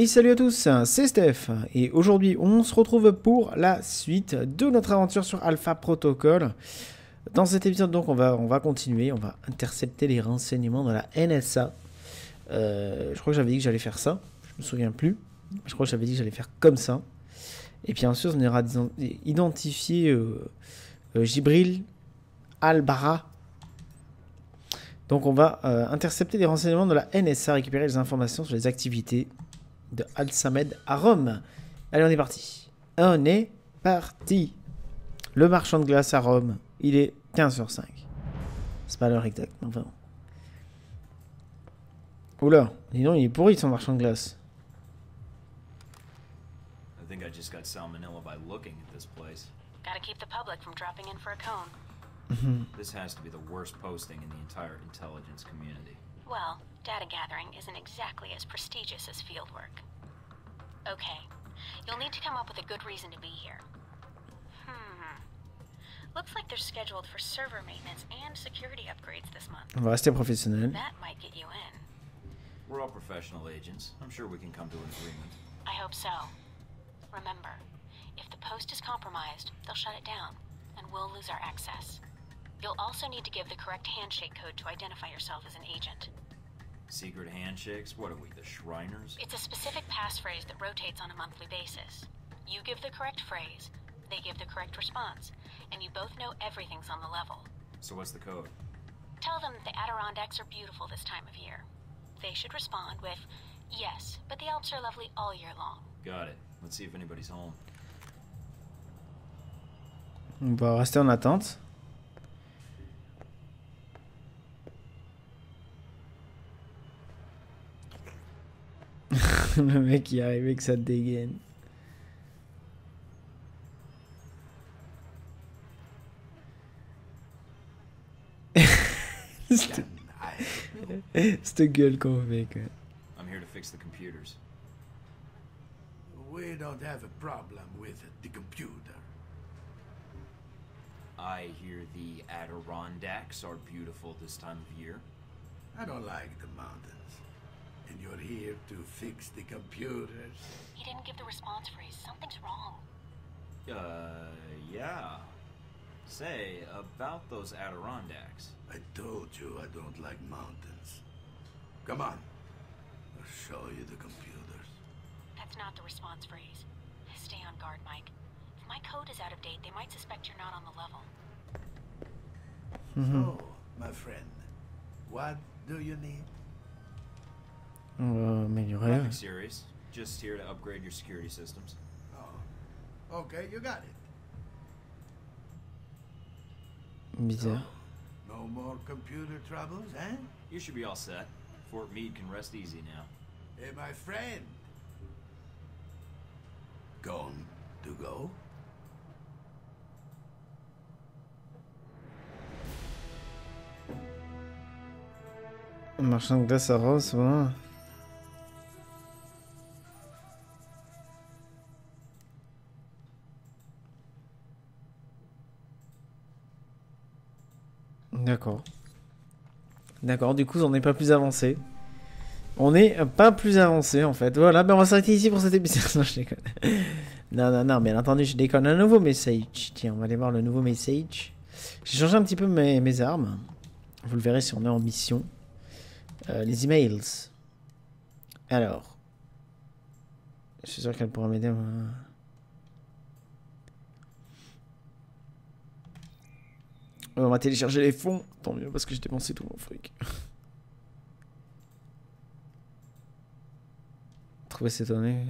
Et salut à tous, c'est Steph, et aujourd'hui on se retrouve pour la suite de notre aventure sur Alpha Protocol. Dans cet épisode donc on va continuer, on va intercepter les renseignements de la NSA. Je crois que j'avais dit que j'allais faire ça, je me souviens plus, je crois que j'avais dit que j'allais faire comme ça. Et puis ensuite on ira identifier Jibril Al-Bara. Donc on va intercepter les renseignements de la NSA, récupérer les informations sur les activités de Al-Samed à Rome. Allez, on est parti. On est parti. Le marchand de glace à Rome, il est 15h05. C'est pas l'heure exacte, mais enfin. Oula, dis donc, il est pourri son marchand de glace. I think I just got salmonella by looking at this place. Gotta keep the public from dropping in for a cone. This has to be the worst posting in the entire intelligence community. Well, data gathering isn't exactly as prestigious as fieldwork. Okay, you'll need to come up with a good reason to be here. Looks like they're scheduled for server maintenance and security upgrades this month. On va rester professionnel. That might get you in. We're all professional agents. I'm sure we can come to an agreement. I hope so. Remember, if the post is compromised, they'll shut it down, and we'll lose our access. You'll also need to give the correct handshake code to identify yourself as an agent. Secret handshakes? What are we, the Shriners? It's a specific passphrase that rotates on a monthly basis. You give the correct phrase, they give the correct response, and you both know everything's on the level. So what's the code? Tell them that the Adirondacks are beautiful this time of year. They should respond with, yes, but the Alps are lovely all year long. Got it. Let's see if anybody's home. On va rester en attente. Le mec qui est arrivé avec sa dégaine. Cette gueule qu'on fait quoi. I'm here to fix the computers. We don't have a problem with the computer. I hear the Adirondacks are beautiful this time of year. I don't like the mountains. And you're here to fix the computers. He didn't give the response phrase. Something's wrong. Yeah. Say, about those Adirondacks. I told you I don't like mountains. Come on. I'll show you the computers. That's not the response phrase. Stay on guard, Mike. If my code is out of date, they might suspect you're not on the level. So, my friend, what do you need? On va améliorer. Nothing serious. Just here to upgrade your security systems. Oh, okay, you got it. Bizarre. No more computer troubles, eh? You should be all set. Fort Meade can rest easy now. Hey, my friend. Gone to go? Marchand de glace à Rome, c'est bon. D'accord. D'accord, du coup, on n'est pas plus avancé. On n'est pas plus avancé, en fait. Voilà, ben on va s'arrêter ici pour cet épisode. Non, je déconne. Non, bien entendu, je déconne. Un nouveau message. Tiens, on va aller voir le nouveau message. J'ai changé un petit peu mes armes. Vous le verrez si on est en mission. Les emails. Alors. Je suis sûr qu'elle pourra m'aider. On va télécharger les fonds. Tant mieux parce que j'ai dépensé tout mon fric. Trouver ces données.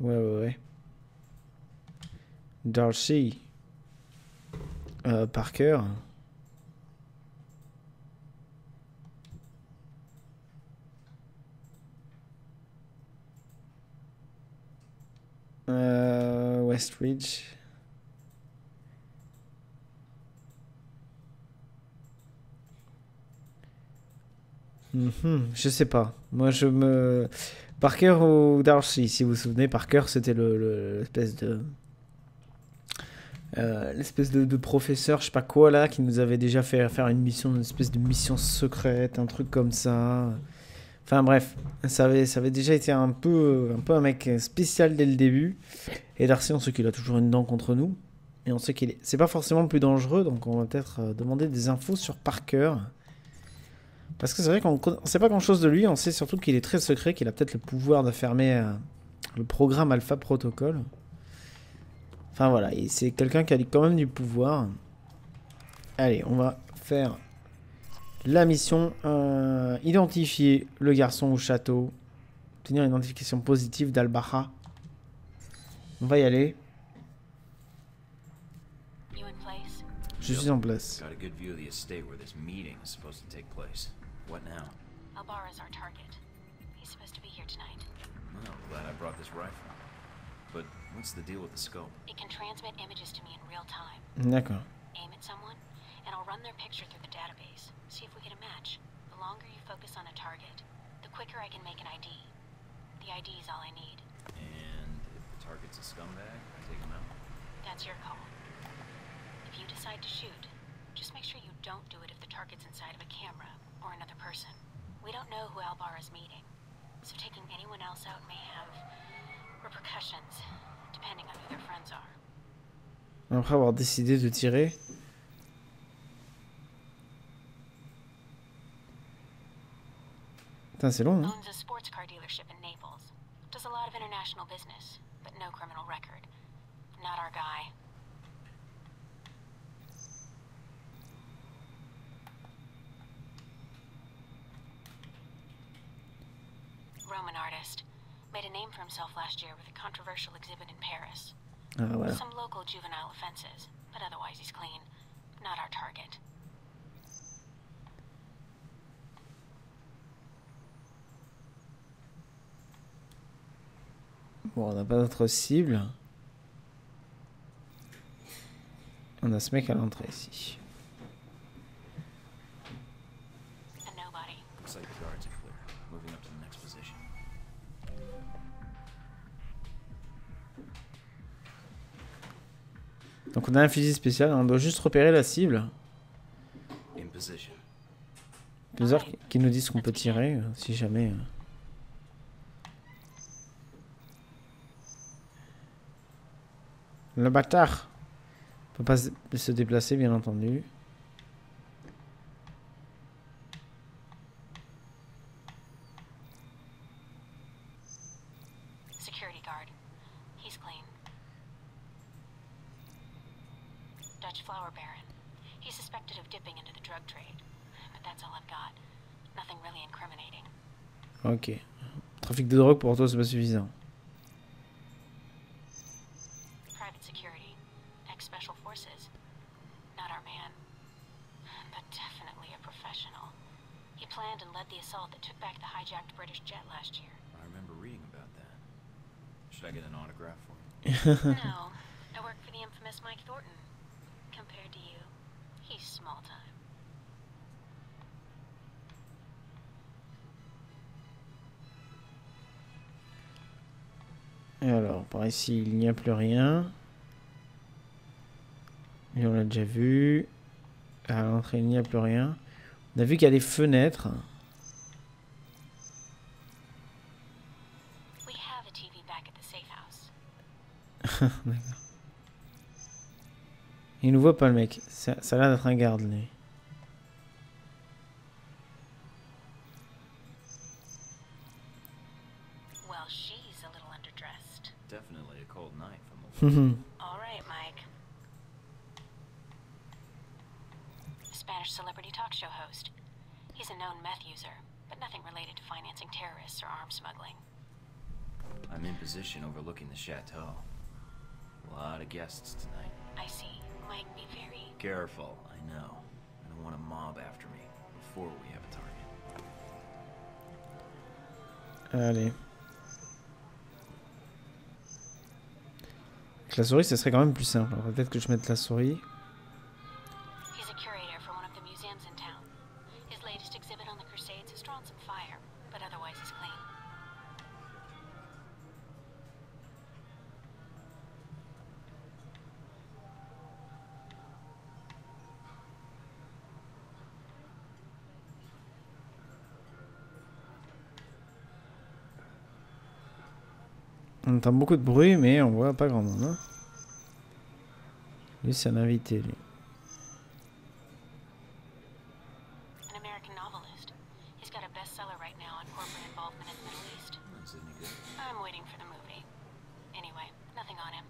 Ouais. Darcy. Parker. Westridge. Je sais pas. Moi, je me... Parker ou Darcy, si vous vous souvenez, Parker, c'était l'espèce de... l'espèce de professeur, je sais pas quoi là, qui nous avait déjà fait faire une mission, une espèce de mission secrète, un truc comme ça. Enfin bref, ça avait déjà été un peu un mec spécial dès le début. Et Darcy, on sait qu'il a toujours une dent contre nous. Et on sait c'est pas forcément le plus dangereux, donc on va peut-être demander des infos sur Parker. Parce que c'est vrai qu'on sait pas grand chose de lui, on sait surtout qu'il est très secret, qu'il a peut-être le pouvoir de fermer le programme Alpha Protocol. Enfin voilà, c'est quelqu'un qui a quand même du pouvoir. Allez, on va faire la mission. Identifier le garçon au château. Obtenir une identification positive d'Albaha. On va y aller. Je suis en place. Got a good view of the estate where this meeting is supposed to take place. What now? Albara's our target. He's supposed to be here tonight. Well, glad I brought this rifle. But what's the deal with the scope? It can transmit images to me in real time. D'accord. Aim at someone, and I'll run their picture through the database. See if we get a match. The longer you focus on a target, the quicker I can make an ID. The ID is all I need. And if the target's a scumbag, I take him out? That's your call. If you decide to shoot, just make sure you don't do it if the target's inside of a camera or another person. We don't know who Albara's meeting, so taking anyone else out may have repercussions, depending on who their friends are. Après avoir décidé de tirer. Putain, c'est long, hein? Owns a sports car dealership in Naples. Does a lot of international business, but no criminal record. Not our guy. Roman artist. Made a name for himself last year with a controversial exhibit in Paris. Ah, voilà. Some local juvenile offenses, but otherwise he's clean. Not our target. Bon, on n'a pas d'autre cible. On a ce mec à l'entrée ici. And nobody. Looks like the guards are clear. Moving up to the next position. Donc on a un fusil spécial, on doit juste repérer la cible. In position. Plusieurs qui nous disent qu'on peut tirer, si jamais. Le bâtard peut pas se déplacer, bien entendu. Security guard. He's clean. Dutch flower baron. He's suspected of dipping into the drug trade. But that's all I've got. Nothing really incriminating. Ok. Trafic de drogue pour toi, c'est pas suffisant. Private security. Ex-special forces. Not our man. But definitely a professional. He planned and led the assault that took back the hijacked British jet last year. I remember reading about that. Should I get an autograph for you? No. I work for the infamous Mike Thornton. Compared to you, he's small time. Et alors, par ici, il n'y a plus rien. Et on l'a déjà vu. À l'entrée, il n'y a plus rien. On a vu qu'il y a des fenêtres. We have a TV back at the safe house. D'accord. Il nous voit pas, le mec. Ça a l'air d'être un garde, lui. Well, she's a little underdressed. Definitely a cold night for All right, Mike. Spanish celebrity talk show host. He's a known meth user, but nothing related to financing terrorists or arms smuggling. I'm in position overlooking the chateau. A lot of guests tonight. I see. Mike, be very... Careful, I know. I don't want a mob after me before we have a target. Allez. Avec la souris, ça serait quand même plus simple. Alors, peut-être que je mette la souris. He's a curator for one of the museums in town. His latest exhibit on the Crusades has drawn some On entend beaucoup de bruit, mais on voit pas grand monde. Hein. Lui, c'est un invité, lui. An American novelist. He's got a bestseller right now on corporate involvement in the Middle East. Is it any good? I'm waiting for the movie. Anyway, nothing on him.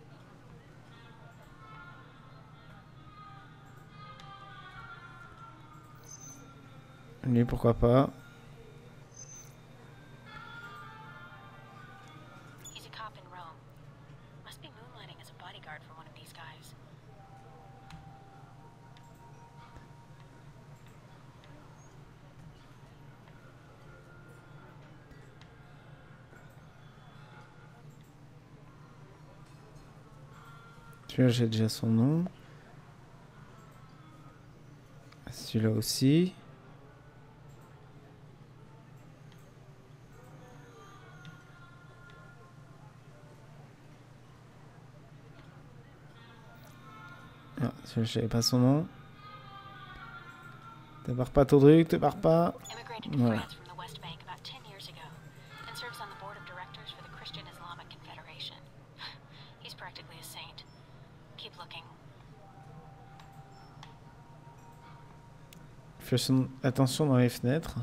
Lui, pourquoi pas. He's a cop in Rome. Must be moonlighting as a bodyguard for one of these guys. Celui-là, j'ai déjà son nom. Celui-là aussi. Ah, celui-là, je savais pas son nom. Te barre pas ton truc, te barre pas. Immigrated to Voilà. France from the West Bank about 10 years ago and serves on the board of directors for the Christian Islamic Confederation. He's practically a saint. Keep looking. Fais attention dans les fenêtres.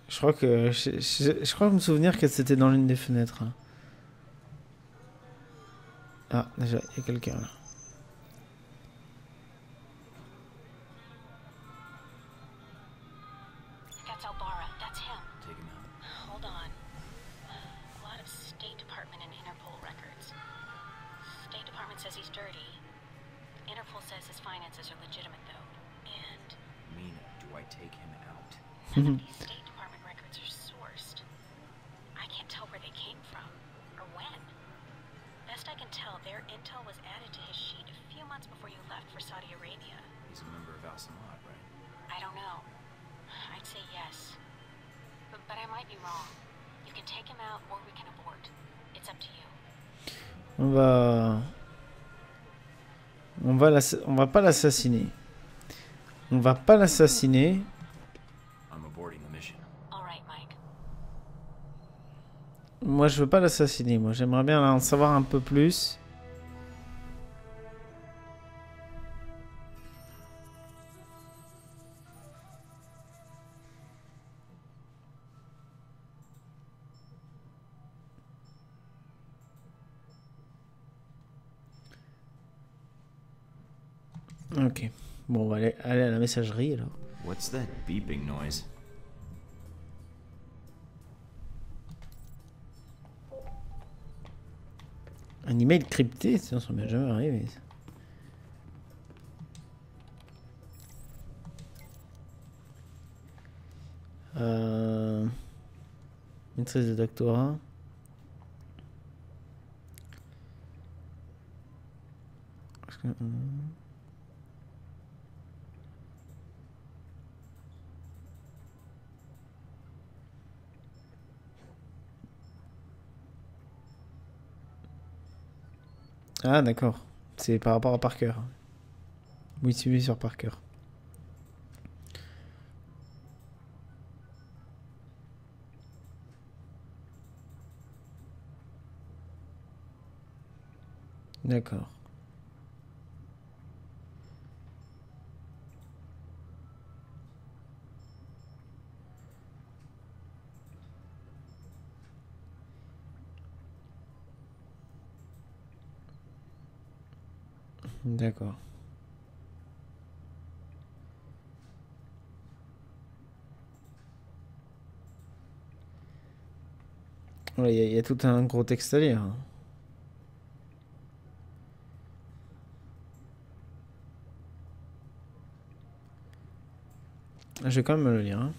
Je crois que je crois me souvenir que c'était dans l'une des fenêtres. Ah, déjà, il y a quelqu'un là. That's Albara. That's him. Take him out. Hold on. A lot of State Department and Interpol records. State Department says he's dirty. Interpol says his finances are legitimate, though. And Mina, do I take him out? none of these State Department records are sourced. I can't tell where they came from or when. Best I can tell, their intel was added to his sheet a few months before you left for Saudi Arabia. He's a member of Al Samad, right? I don't know. I'd say yes. But I might be wrong. You can take him out or we can abort. It's up to you. On va pas l'assassiner. On va pas l'assassiner. I'm aborting the mission. All right, Mike. Moi, je veux pas l'assassiner. Moi, j'aimerais bien en savoir un peu plus. Ok. Bon, on va aller à la messagerie alors. What's that beeping noise? Un email crypté, sinon ça m'est jamais arrivé. Maîtrise de doctorat. Ah d'accord, c'est par rapport à Parker. Oui, suivi sur Parker. D'accord. D'accord. Il y a tout un gros texte à lire. Je vais quand même le lire. Hein.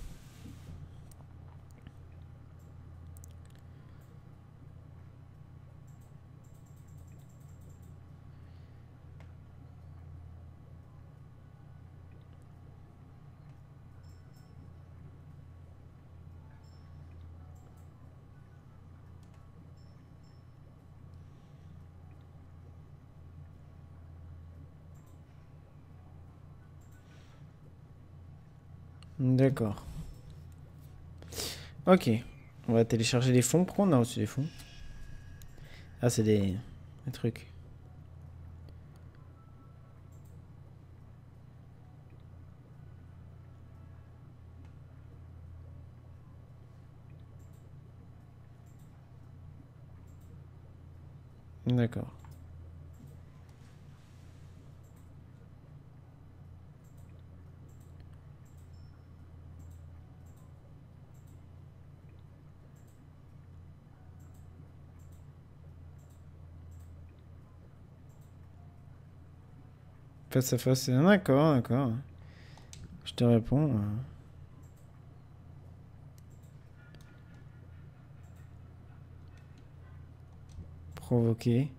D'accord. Ok. On va télécharger les fonds. Pourquoi on a reçu les fonds? Ah, c'est des trucs. D'accord. Face à face. D'accord, d'accord. Je te réponds. Provoquer.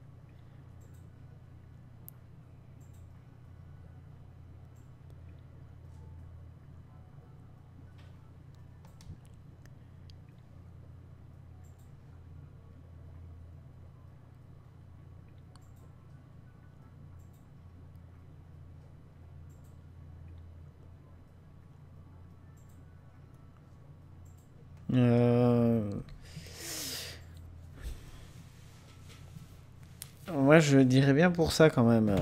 Moi, je dirais bien pour ça quand même.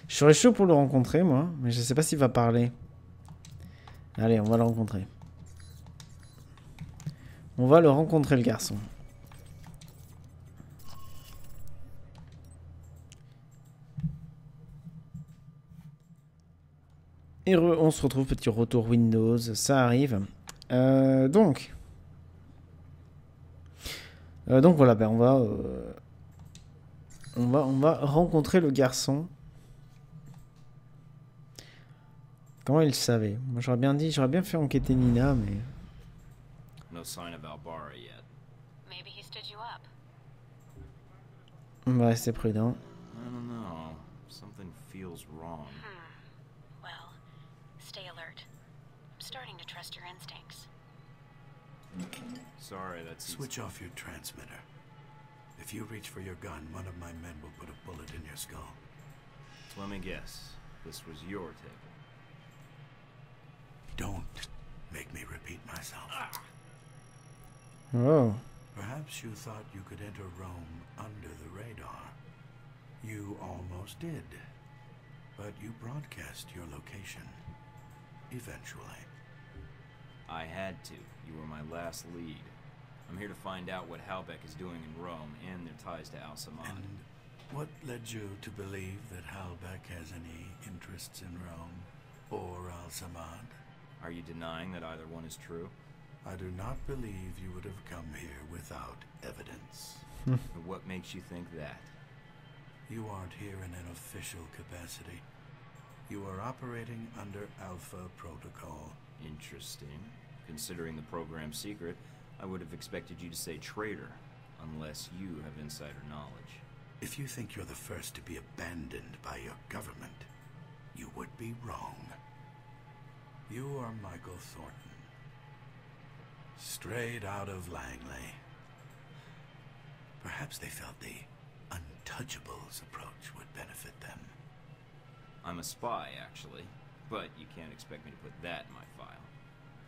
Je serais chaud pour le rencontrer, moi, mais je sais pas s'il va parler. Allez, on va le rencontrer. On va le rencontrer, le garçon. Et on se retrouve, petit retour Windows, ça arrive. Donc voilà, ben on va rencontrer le garçon. Comment il savait? Moi j'aurais bien fait enquêter Nina, mais... No sign of Albara yet. Maybe he stood you up. On va rester prudent. I don't know. Something feels wrong. Well, stay alert. I'm starting to trust your instincts. Sorry, that's... Switch off your transmitter. If you reach for your gun, one of my men will put a bullet in your skull. So let me guess. This was your table. Don't make me repeat myself. Oh. Perhaps you thought you could enter Rome under the radar. You almost did. But you broadcast your location. Eventually. I had to. You were my last lead. I'm here to find out what Halbeck is doing in Rome and their ties to Al-Samad. And what led you to believe that Halbeck has any interests in Rome or Al-Samad? Are you denying that either one is true? I do not believe you would have come here without evidence. And what makes you think that? You aren't here in an official capacity. You are operating under Alpha Protocol. Interesting. Considering the program's secret, I would have expected you to say traitor, unless you have insider knowledge. If you think you're the first to be abandoned by your government, you would be wrong. You are Michael Thornton, straight out of Langley. Perhaps they felt the Untouchables approach would benefit them. I'm a spy, actually, but you can't expect me to put that in my file.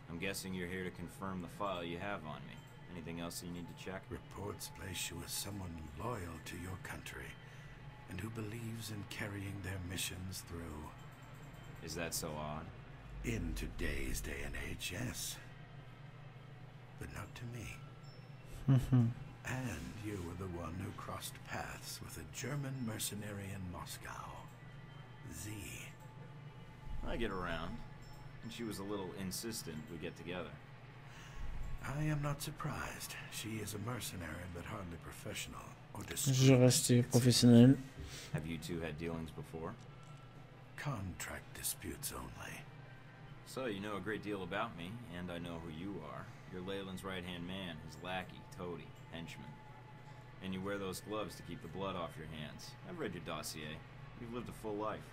I'm guessing you're here to confirm the file you have on me. Anything else you need to check? Reports place you as someone loyal to your country and who believes in carrying their missions through. Is that so odd? In today's day and age, yes. But not to me. And you were the one who crossed paths with a German mercenary in Moscow. Z. I get around, and she was a little insistent we get together. I am not surprised. She is a mercenary, but hardly professional or discreet. Je reste professionnel. Have you two had dealings before? Contract disputes only. So you know a great deal about me, and I know who you are. You're Leyland's right-hand man, his lackey, toady, henchman. And you wear those gloves to keep the blood off your hands. I've read your dossier. You've lived a full life.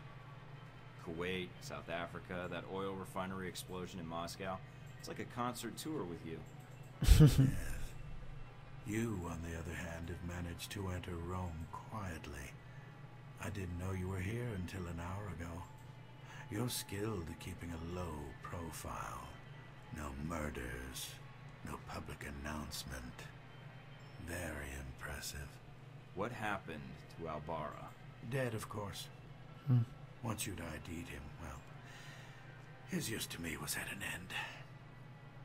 Kuwait, South Africa, that oil refinery explosion in Moscow. It's like a concert tour with you. Yes. You, on the other hand, have managed to enter Rome quietly. I didn't know you were here until an hour ago. You're skilled at keeping a low profile. No murders, no public announcement. Very impressive. What happened to Albara? Dead, of course. Once you'd ID'd him, well, his use to me was at an end.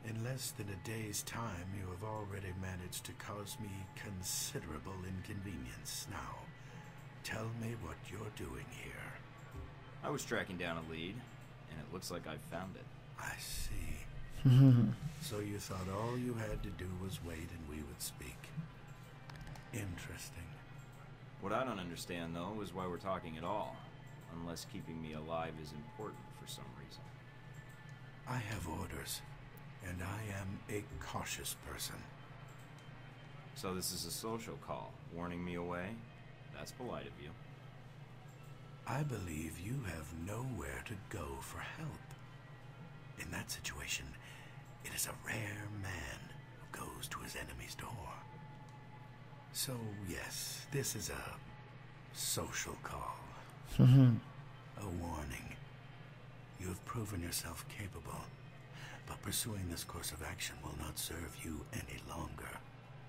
In less than a day's time, you have already managed to cause me considerable inconvenience. Now, tell me what you're doing here. I was tracking down a lead, and it looks like I've found it. I see. So you thought all you had to do was wait and we would speak. Interesting. What I don't understand, though, is why we're talking at all, unless keeping me alive is important for some reason. I have orders, and I am a cautious person. So this is a social call, warning me away? That's polite of you. I believe you have nowhere to go for help. In that situation, it is a rare man who goes to his enemy's door. So, yes, this is a social call. A warning. You have proven yourself capable, but pursuing this course of action will not serve you any longer.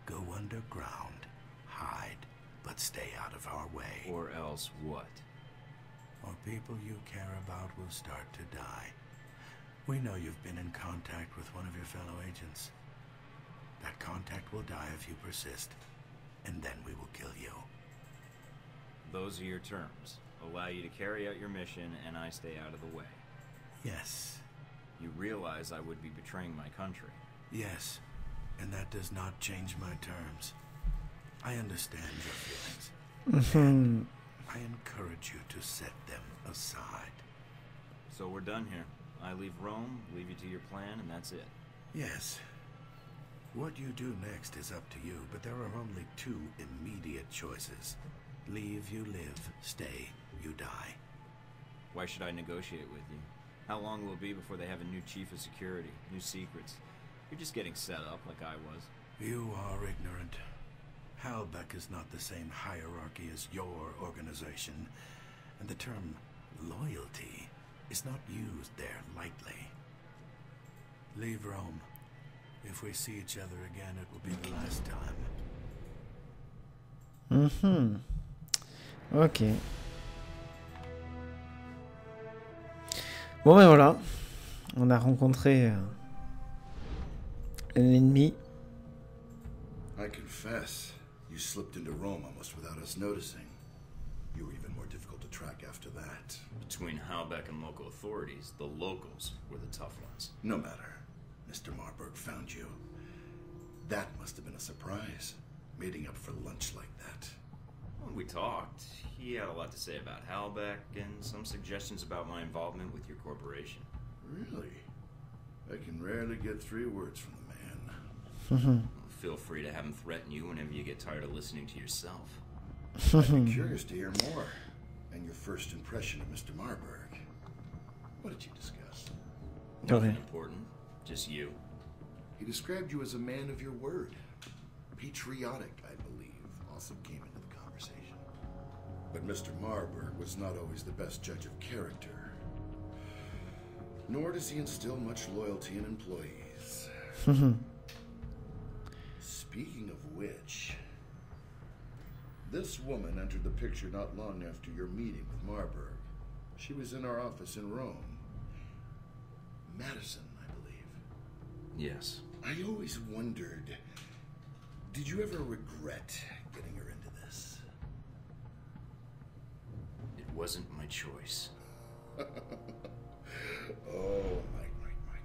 Go underground, hide, but stay out of our way. Or else what? Or people you care about will start to die. We know you've been in contact with one of your fellow agents. That contact will die if you persist, and then we will kill you. Those are your terms. Allow you to carry out your mission, and I stay out of the way. Yes. You realize I would be betraying my country. Yes, and that does not change my terms. I understand your feelings. And I encourage you to set them aside. So we're done here. I leave Rome, leave you to your plan, and that's it. Yes. What you do next is up to you, but there are only two immediate choices. Leave, you live. Stay, you die. Why should I negotiate with you? How long will it be before they have a new chief of security, new secrets? You're just getting set up like I was. You are ignorant. Halbeck is not the same hierarchy as your organization, and the term loyalty is not used there lightly. Leave Rome. If we see each other again, it will be the last time. Ok. Bon ben voilà. On a rencontré l'ennemi. I confess, you slipped into Rome almost without us noticing. You were even more difficult to track after that. Between Halbeck and local authorities, the locals were the tough ones. No matter. Mr. Marburg found you. That must have been a surprise, meeting up for lunch like that. When we talked, he had a lot to say about Halbeck and some suggestions about my involvement with your corporation. Really? I can rarely get 3 words from the man. Feel free to have him threaten you whenever you get tired of listening to yourself. I'd be curious to hear more, and your first impression of Mr. Marburg. What did you discuss? Nothing important, just you. He described you as a man of your word. Patriotic, I believe, also came into the conversation. But Mr. Marburg was not always the best judge of character. Nor does he instill much loyalty in employees. Speaking of which, this woman entered the picture not long after your meeting with Marburg. She was in our office in Rome. Madison, I believe. Yes. I always wondered, did you ever regret getting her into this? It wasn't my choice. Oh, right.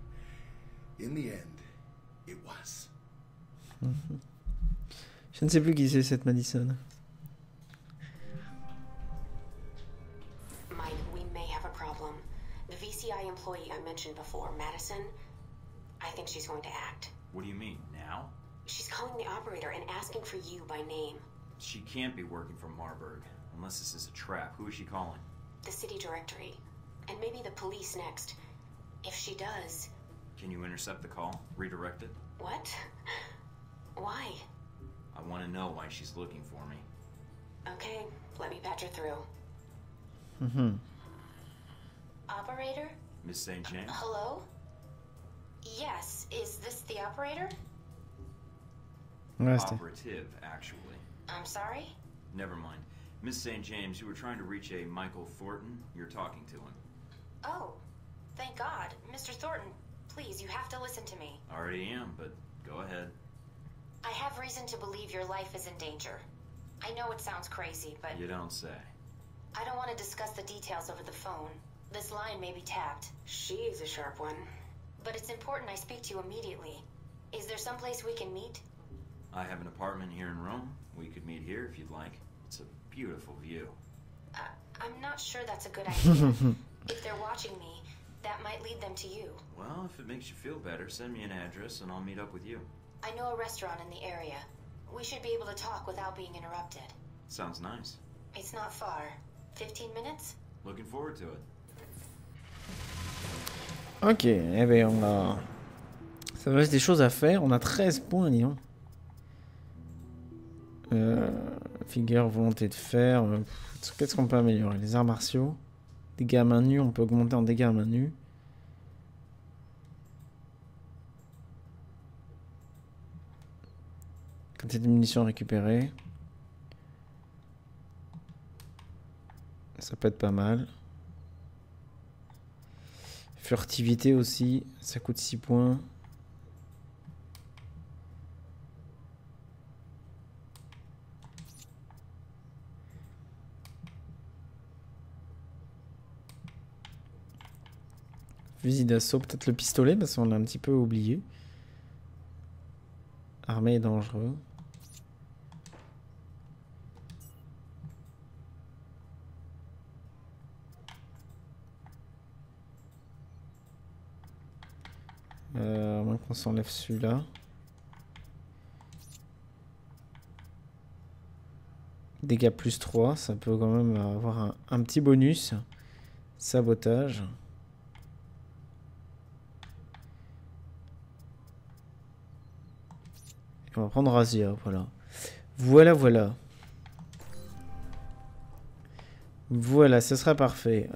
In the end, it was. Je ne sais plus qui c'est cette Madison. Mike, we may have a problem. The VCI employee I mentioned before, Madison, I think she's going to act. What do you mean, now? She's calling the operator and asking for you by name. She can't be working for Marburg, unless this is a trap. Who is she calling? The city directory. And maybe the police next. If she does... Can you intercept the call? Redirect it? What? Why? I want to know why she's looking for me. Okay, let me patch her through. Operator? Miss St. James? Hello? Yes, is this the operator? Ouais, c'était... Operative, actually. I'm sorry? Never mind. Miss St. James, you were trying to reach a Michael Thornton. You're talking to him. Oh, thank God. Mr. Thornton, please, you have to listen to me. Already am, but go ahead. I have reason to believe your life is in danger. I know it sounds crazy, but You don't say. I don't want to discuss the details over the phone. This line may be tapped. She is a sharp one. But it's important I speak to you immediately. Is there someplace we can meet? I have an apartment here in Rome. We could meet here if you'd like. It's a beautiful view. I'm not sure that's a good idea. If they're watching me, that might lead them to you. Well, if it makes you feel better, send me an address and I'll meet up with you. I know a restaurant in the area. We should be able to talk without being interrupted. Sounds nice. It's not far. 15 minutes? Looking forward to it. Ok, eh ben on a... Ça nous reste des choses à faire. On a 13 points, disons. Figure, volonté de faire. Qu'est-ce qu'on peut améliorer? Les arts martiaux. Dégâts à main nue, on peut augmenter en dégâts à main nue. Quantité de munitions récupérées. Ça peut être pas mal. Furtivité aussi, ça coûte 6 points. Fusil d'assaut, peut-être le pistolet, parce qu'on l'a un petit peu oublié. Armé et dangereux. À moins qu'on s'enlève celui-là. Dégâts plus 3, ça peut quand même avoir un petit bonus. Sabotage. Et on va prendre Razia, voilà. Voilà. Voilà, ce sera parfait.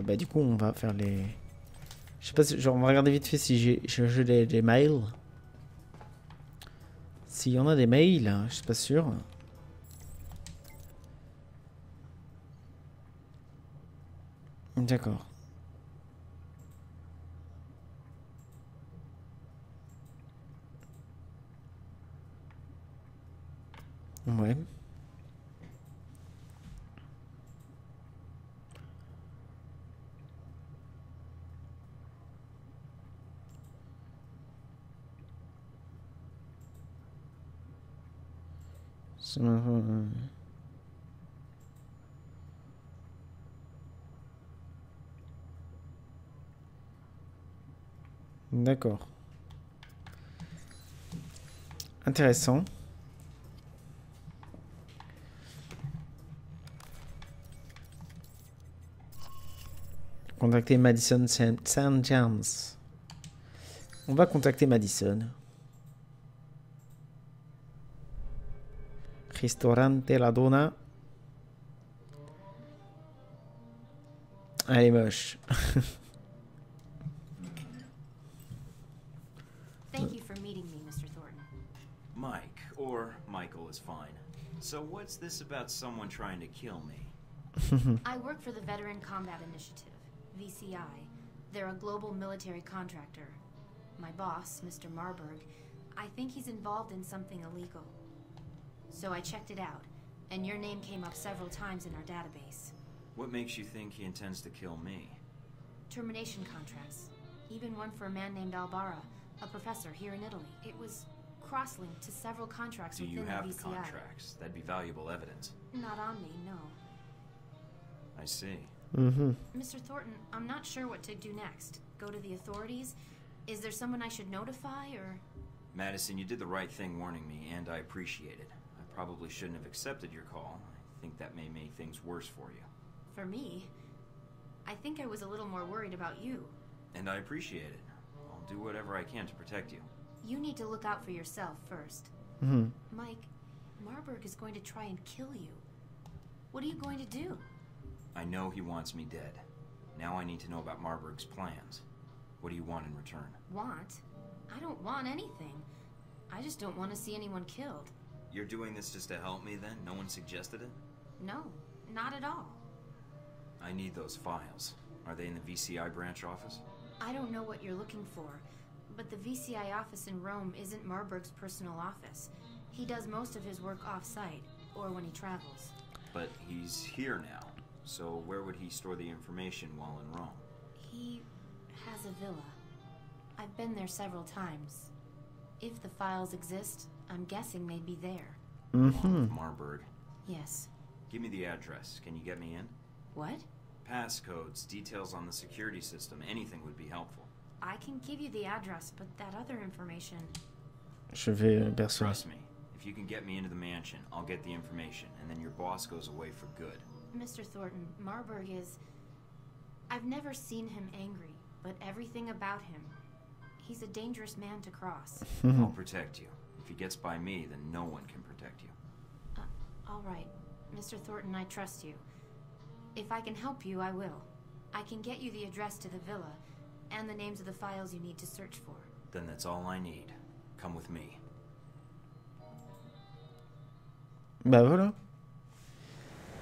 Bah du coup, on va faire les... Je sais pas si... Genre, on va regarder vite fait si j'ai des mails. S'il y en a des mails, je suis pas sûr. D'accord. Ouais. D'accord. Intéressant. Contacter Madison St. James. On va contacter Madison. Ristorante La Donna. Elle est moche. Thank you for meeting me, Mr. Thornton. Mike, or Michael is fine. So what's this about someone trying to kill me? I work for the Veteran Combat Initiative, VCI. They're a global military contractor. My boss, Mr. Marburg, I think he's involved in something illegal. So I checked it out, and your name came up several times in our database. What makes you think he intends to kill me? Termination contracts. Even one for a man named Albara, a professor here in Italy. It was cross-linked to several contracts Do within you the have the VCI. contracts? That'd be valuable evidence. Not on me, no. I see. Mr. Thornton, I'm not sure what to do next. Go to the authorities? Is there someone I should notify, or...? Madison, you did the right thing warning me, and I appreciate it. I probably shouldn't have accepted your call. I think that may make things worse for you. For me? I think I was a little more worried about you. And I appreciate it. I'll do whatever I can to protect you. You need to look out for yourself first. Mike, Marburg is going to try and kill you. What are you going to do? I know he wants me dead. Now I need to know about Marburg's plans. What do you want in return? Want? I don't want anything. I just don't want to see anyone killed. You're doing this just to help me then? No one suggested it? No, not at all. I need those files. Are they in the VCI branch office? I don't know what you're looking for, but the VCI office in Rome isn't Marburg's personal office. He does most of his work off-site, or when he travels. But he's here now, so where would he store the information while in Rome? He has a villa. I've been there several times. If the files exist, I'm guessing they'd be there. Marburg. Yes. Give me the address. Can you get me in? What? Passcodes, details on the security system, anything would be helpful. I can give you the address, but that other information... Je vais persuader. Trust me, if you can get me into the mansion, I'll get the information, and then your boss goes away for good. Mr. Thornton, Marburg is... I've never seen him angry, but everything about him... He's a dangerous man to cross. I'll protect you. If he gets by me, then no one can protect you. All right. Mr. Thornton, I trust you. If I can help you, I will. I can get you the address to the villa, and the names of the files you need to search for. Then that's all I need. Come with me. Bah voilà.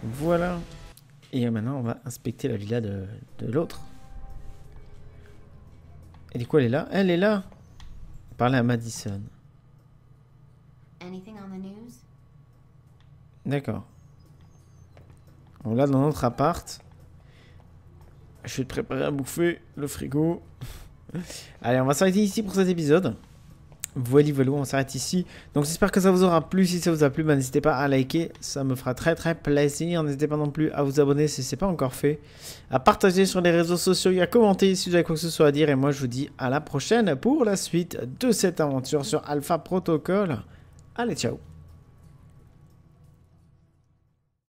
Voilà. Et maintenant, on va inspecter la villa de l'autre. Et du coup, elle est là. Elle est là. Parler à Madison. Anything on the news? D'accord. On l'a dans notre appart. Je vais te préparer à bouffer le frigo. Allez, on va s'arrêter ici pour cet épisode. Voilà, on s'arrête ici. Donc j'espère que ça vous aura plu. Si ça vous a plu, n'hésitez pas à liker. Ça me fera très très plaisir. N'hésitez pas non plus à vous abonner si ce n'est pas encore fait. À partager sur les réseaux sociaux et à commenter si vous avez quoi que ce soit à dire. Et moi je vous dis à la prochaine pour la suite de cette aventure sur Alpha Protocol. Allez, ciao.